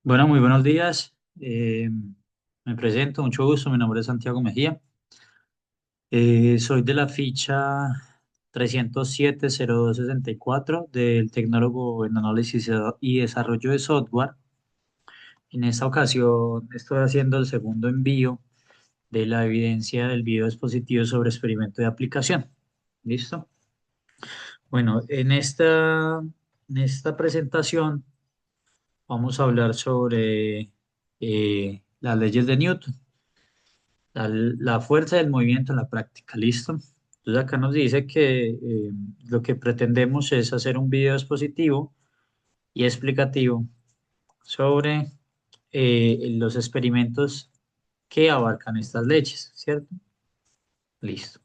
Bueno, muy buenos días. Me presento, mucho gusto. Mi nombre es Santiago Mejía. Soy de la ficha 307-0264 del tecnólogo en análisis y desarrollo de software. En esta ocasión estoy haciendo el segundo envío de la evidencia del video expositivo sobre experimento de aplicación. ¿Listo? Bueno, en esta presentación vamos a hablar sobre las leyes de Newton. La fuerza del movimiento en la práctica, ¿listo? Entonces acá nos dice que lo que pretendemos es hacer un video expositivo y explicativo sobre los experimentos que abarcan estas leyes, ¿cierto? Listo.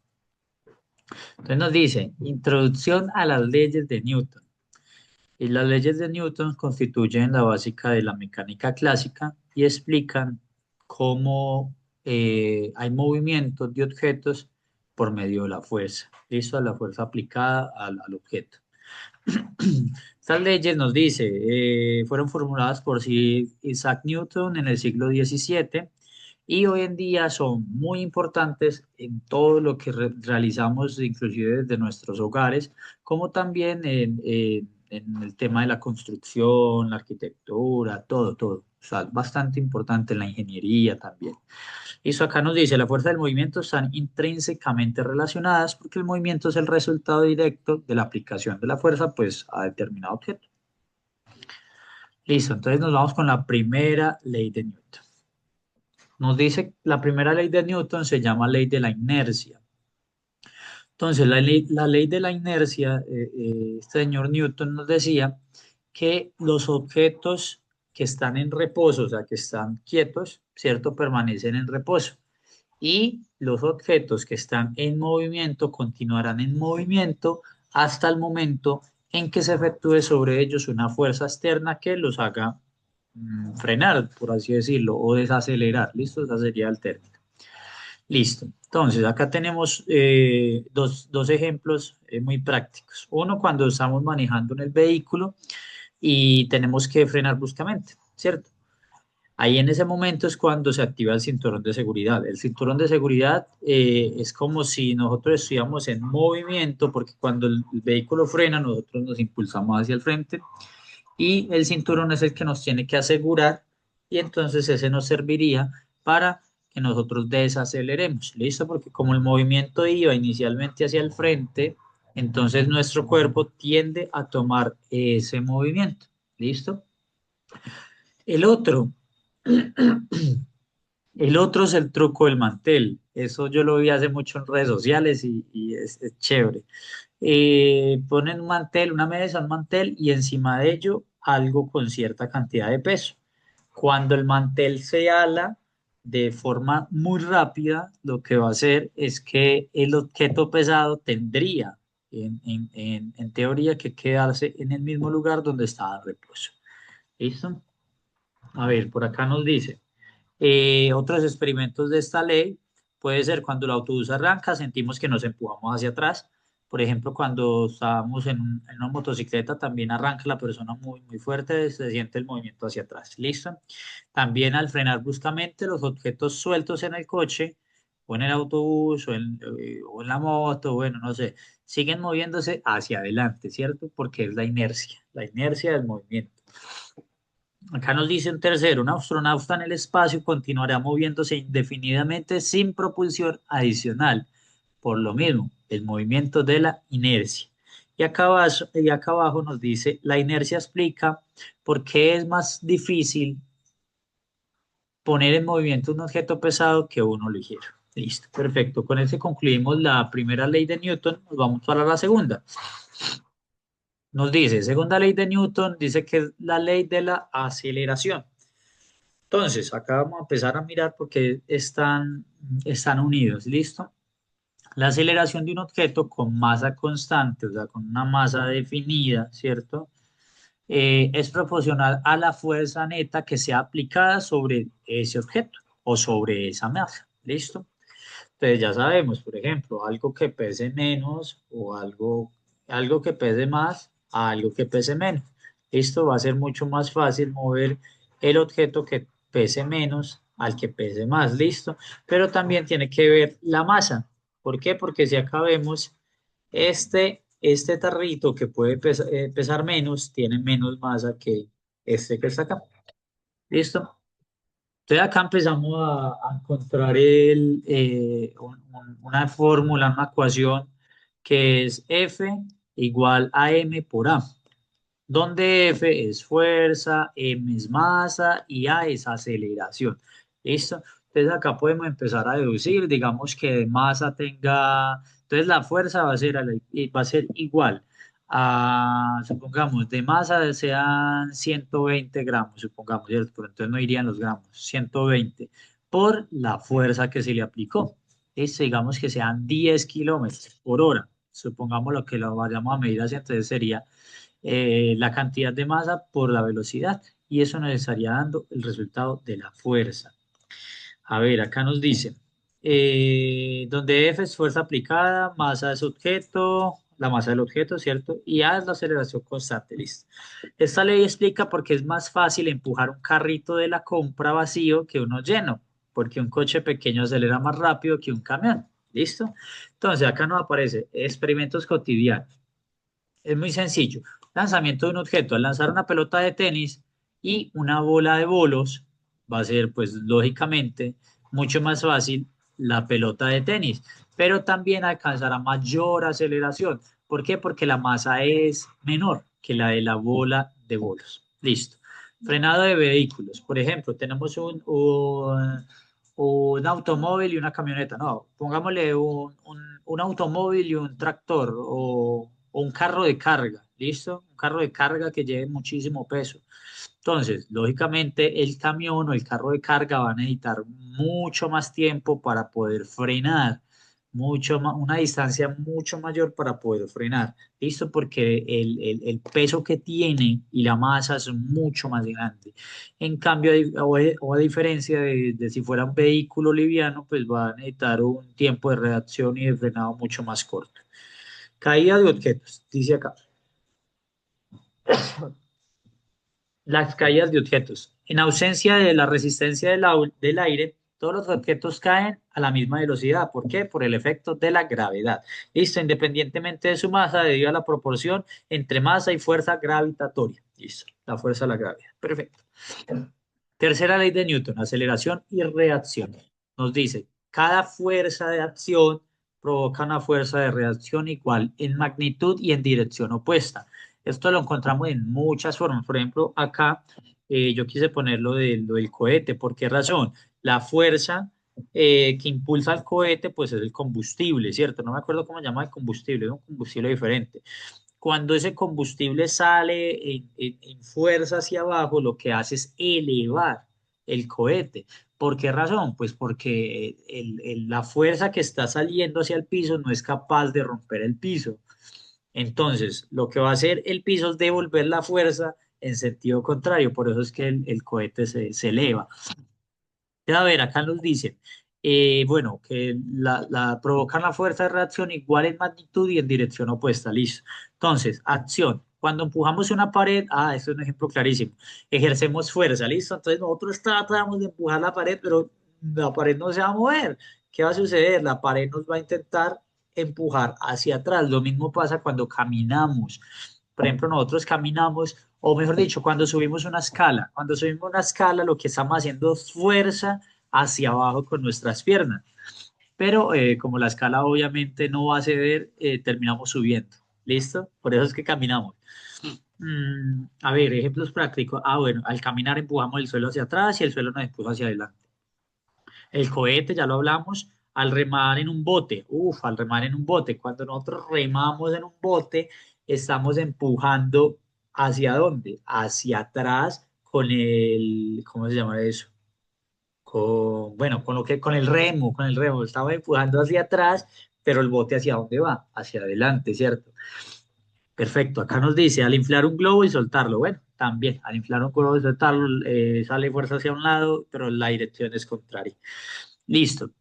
Entonces nos dice, introducción a las leyes de Newton. Y las leyes de Newton constituyen la básica de la mecánica clásica y explican cómo hay movimientos de objetos por medio de la fuerza. ¿Listo? La fuerza aplicada al objeto. Estas leyes nos dice, fueron formuladas por Sir Isaac Newton en el siglo XVII y hoy en día son muy importantes en todo lo que realizamos, inclusive desde nuestros hogares, como también en el tema de la construcción, la arquitectura, todo, todo. O sea, bastante importante en la ingeniería también. Eso acá nos dice, la fuerza del movimiento están intrínsecamente relacionadas porque el movimiento es el resultado directo de la aplicación de la fuerza, pues, a determinado objeto. Listo, entonces nos vamos con la primera ley de Newton. Nos dice, la primera ley de Newton se llama ley de la inercia. Entonces, la ley de la inercia, este señor Newton nos decía que los objetos que están en reposo, o sea, que están quietos, ¿cierto? Permanecen en reposo. Y los objetos que están en movimiento continuarán en movimiento hasta el momento en que se efectúe sobre ellos una fuerza externa que los haga frenar, por así decirlo, o desacelerar. ¿Listo? Esa sería el término. Listo. Entonces, acá tenemos dos ejemplos muy prácticos. Uno, cuando estamos manejando en el vehículo y tenemos que frenar bruscamente, ¿cierto? Ahí en ese momento es cuando se activa el cinturón de seguridad. El cinturón de seguridad es como si nosotros estuviéramos en movimiento, porque cuando el vehículo frena, nosotros nos impulsamos hacia el frente y el cinturón es el que nos tiene que asegurar y entonces ese nos serviría para que nosotros desaceleremos. ¿Listo? Porque como el movimiento iba inicialmente hacia el frente, entonces nuestro cuerpo tiende a tomar ese movimiento. ¿Listo? El otro. El otro es el truco del mantel. Eso yo lo vi hace mucho en redes sociales y es chévere. Ponen un mantel, una mesa, un mantel y encima de ello algo con cierta cantidad de peso. Cuando el mantel se ala de forma muy rápida, lo que va a hacer es que el objeto pesado tendría, en teoría, que quedarse en el mismo lugar donde estaba en reposo. ¿Listo? A ver, por acá nos dice. Otros experimentos de esta ley puede ser cuando el autobús arranca, sentimos que nos empujamos hacia atrás. Por ejemplo, cuando estábamos en una motocicleta, también arranca la persona muy, muy fuerte, se siente el movimiento hacia atrás. ¿Listo? También al frenar bruscamente, los objetos sueltos en el coche, o en el autobús, o en la moto, bueno, no sé, siguen moviéndose hacia adelante, ¿cierto? Porque es la inercia del movimiento. Acá nos dice un tercero, un astronauta en el espacio continuará moviéndose indefinidamente sin propulsión adicional, por lo mismo, el movimiento de la inercia. Y acá abajo nos dice, la inercia explica por qué es más difícil poner en movimiento un objeto pesado que uno ligero. Listo, perfecto. Con eso concluimos la primera ley de Newton. Nos vamos para la segunda. Nos dice, segunda ley de Newton, dice que es la ley de la aceleración. Entonces, acá vamos a empezar a mirar porque están unidos, ¿listo? La aceleración de un objeto con masa constante, o sea, con una masa definida, ¿cierto? Es proporcional a la fuerza neta que sea aplicada sobre ese objeto o sobre esa masa, ¿listo? Entonces ya sabemos, por ejemplo, algo que pese menos o algo que pese más a algo que pese menos. Esto va a ser mucho más fácil mover el objeto que pese menos al que pese más, listo. Pero también tiene que ver la masa. ¿Por qué? Porque si acá vemos, este tarrito que puede pesar menos, tiene menos masa que este que está acá. ¿Listo? Entonces acá empezamos a encontrar una fórmula, una ecuación que es F igual a M por A, donde F es fuerza, M es masa y A es aceleración. ¿Listo? Entonces acá podemos empezar a deducir, digamos que masa tenga, entonces la fuerza va a ser igual a, supongamos, de masa sean 120 gramos, supongamos, ¿cierto? Pero entonces no irían los gramos, 120 por la fuerza que se le aplicó. ¿Listo? Digamos que sean 10 kilómetros por hora, supongamos lo que lo vayamos a medir así, entonces sería la cantidad de masa por la velocidad y eso nos estaría dando el resultado de la fuerza. A ver, acá nos dice, donde F es fuerza aplicada, masa es objeto, la masa del objeto, ¿cierto? Y A es la aceleración constante, listo. Esta ley explica por qué es más fácil empujar un carrito de la compra vacío que uno lleno, porque un coche pequeño acelera más rápido que un camión, ¿listo? Entonces, acá nos aparece experimentos cotidianos. Es muy sencillo. Lanzamiento de un objeto. Al lanzar una pelota de tenis y una bola de bolos, va a ser, pues, lógicamente, mucho más fácil la pelota de tenis, pero también alcanzará mayor aceleración. ¿Por qué? Porque la masa es menor que la de la bola de bolos. Listo. Frenado de vehículos. Por ejemplo, tenemos un automóvil y una camioneta. No, pongámosle un automóvil y un tractor o un carro de carga, ¿listo? Un carro de carga que lleve muchísimo peso. Entonces, lógicamente, el camión o el carro de carga va a necesitar mucho más tiempo para poder frenar, una distancia mucho mayor para poder frenar. ¿Listo? Porque el peso que tiene y la masa es mucho más grande. En cambio, o a diferencia de si fuera un vehículo liviano, pues va a necesitar un tiempo de reacción y de frenado mucho más corto. Caída de objetos, dice acá. Las caídas de objetos. En ausencia de la resistencia del aire, todos los objetos caen a la misma velocidad. ¿Por qué? Por el efecto de la gravedad. Listo, independientemente de su masa, debido a la proporción entre masa y fuerza gravitatoria. Listo, la fuerza de la gravedad. Perfecto. Tercera ley de Newton, aceleración y reacción. Nos dice, cada fuerza de acción provoca una fuerza de reacción igual en magnitud y en dirección opuesta. Esto lo encontramos en muchas formas. Por ejemplo, acá yo quise poner lo del cohete. ¿Por qué razón? La fuerza que impulsa al cohete, pues es el combustible, ¿cierto? No me acuerdo cómo se llama el combustible, es un combustible diferente. Cuando ese combustible sale en fuerza hacia abajo, lo que hace es elevar el cohete. ¿Por qué razón? Pues porque la fuerza que está saliendo hacia el piso no es capaz de romper el piso. Entonces, lo que va a hacer el piso es devolver la fuerza en sentido contrario. Por eso es que el cohete se eleva. A ver, acá nos dicen, bueno, que provocan la fuerza de reacción igual en magnitud y en dirección opuesta, listo. Entonces, acción. Cuando empujamos una pared, esto es un ejemplo clarísimo, ejercemos fuerza, listo. Entonces nosotros tratamos de empujar la pared, pero la pared no se va a mover. ¿Qué va a suceder? La pared nos va a intentar empujar hacia atrás. Lo mismo pasa cuando caminamos. Por ejemplo, nosotros caminamos, o mejor dicho, cuando subimos una escala. Cuando subimos una escala, lo que estamos haciendo es fuerza hacia abajo con nuestras piernas. Pero como la escala obviamente no va a ceder, terminamos subiendo. ¿Listo? Por eso es que caminamos. A ver, ejemplos prácticos. Bueno, al caminar empujamos el suelo hacia atrás y el suelo nos empuja hacia adelante. El cohete, ya lo hablamos, al remar en un bote. Al remar en un bote. Cuando nosotros remamos en un bote, estamos empujando ¿hacia dónde? Hacia atrás con ¿cómo se llama eso? Bueno, con el remo, estaba empujando hacia atrás, pero el bote ¿hacia dónde va? Hacia adelante, ¿cierto? Perfecto, acá nos dice, al inflar un globo y soltarlo, bueno, también, al inflar un globo y soltarlo, sale fuerza hacia un lado, pero la dirección es contraria. Listo.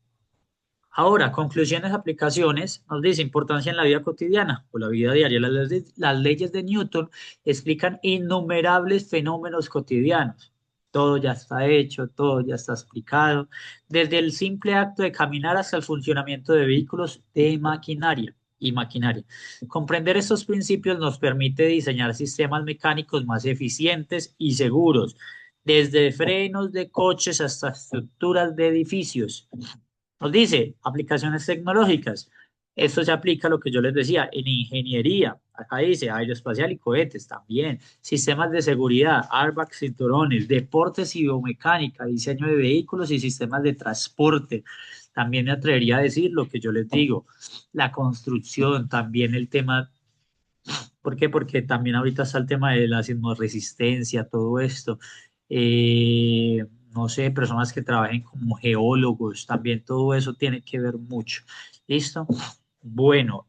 Ahora, conclusiones, aplicaciones, nos dice importancia en la vida cotidiana o la vida diaria. Las leyes de Newton explican innumerables fenómenos cotidianos. todo ya está hecho, todo ya está explicado, desde el simple acto de caminar hasta el funcionamiento de vehículos de maquinaria y maquinaria. Comprender estos principios nos permite diseñar sistemas mecánicos más eficientes y seguros, desde frenos de coches hasta estructuras de edificios. Nos dice aplicaciones tecnológicas. Esto se aplica a lo que yo les decía en ingeniería. Acá dice aeroespacial y cohetes también. Sistemas de seguridad, airbags, cinturones, deportes y biomecánica, diseño de vehículos y sistemas de transporte. También me atrevería a decir lo que yo les digo, la construcción, también el tema. ¿Por qué? Porque también ahorita está el tema de la sismorresistencia, todo esto. No sé, personas que trabajen como geólogos, también todo eso tiene que ver mucho. ¿Listo? Bueno,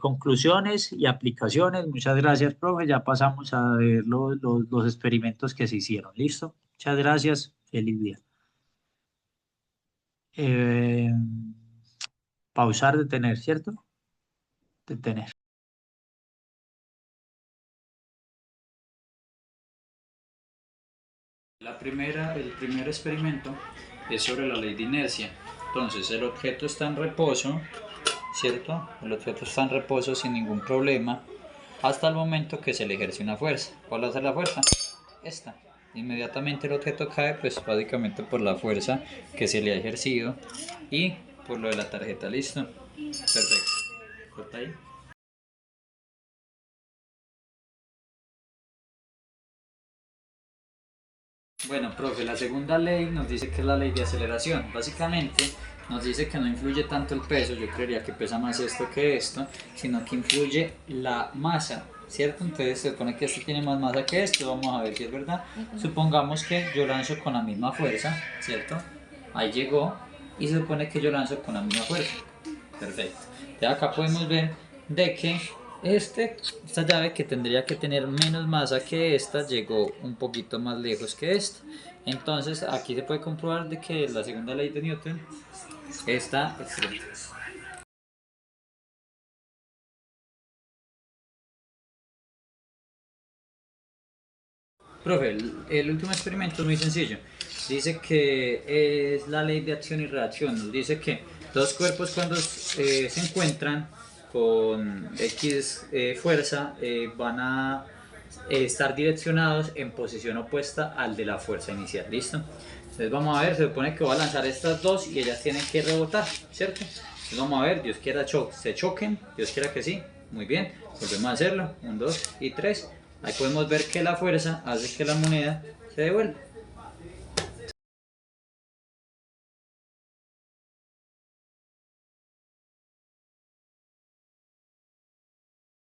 conclusiones y aplicaciones. Muchas gracias, profe. Ya pasamos a ver los experimentos que se hicieron. ¿Listo? Muchas gracias. Feliz día. Eh, pausar, detener, ¿cierto? Detener. El primer experimento es sobre la ley de inercia. Entonces, el objeto está en reposo, ¿cierto? El objeto está en reposo sin ningún problema hasta el momento que se le ejerce una fuerza. ¿Cuál va a ser la fuerza? Esta. Inmediatamente el objeto cae, pues básicamente por la fuerza que se le ha ejercido y por lo de la tarjeta. ¿Listo? Perfecto. ¿Corta ahí? Bueno, profe, la segunda ley nos dice que es la ley de aceleración. Básicamente nos dice que no influye tanto el peso, yo creería que pesa más esto que esto, sino que influye la masa, ¿cierto? Entonces se supone que este tiene más masa que esto, vamos a ver si es verdad. Supongamos que yo lanzo con la misma fuerza, ¿cierto? Ahí llegó y se supone que yo lanzo con la misma fuerza. Perfecto. Ya acá podemos ver de que esta llave que tendría que tener menos masa que esta llegó un poquito más lejos que esta. Entonces aquí se puede comprobar de que la segunda ley de Newton está estricta. Profe, el último experimento es muy sencillo. Dice que es la ley de acción y reacción. Nos dice que dos cuerpos cuando se encuentran con X fuerza van a estar direccionados en posición opuesta al de la fuerza inicial. ¿Listo? Entonces vamos a ver, se supone que va a lanzar estas dos y ellas tienen que rebotar, ¿cierto? Entonces vamos a ver, Dios quiera se choquen, Dios quiera que sí. Muy bien, volvemos a hacerlo. 1, 2 y 3. Ahí podemos ver que la fuerza hace que la moneda se devuelva.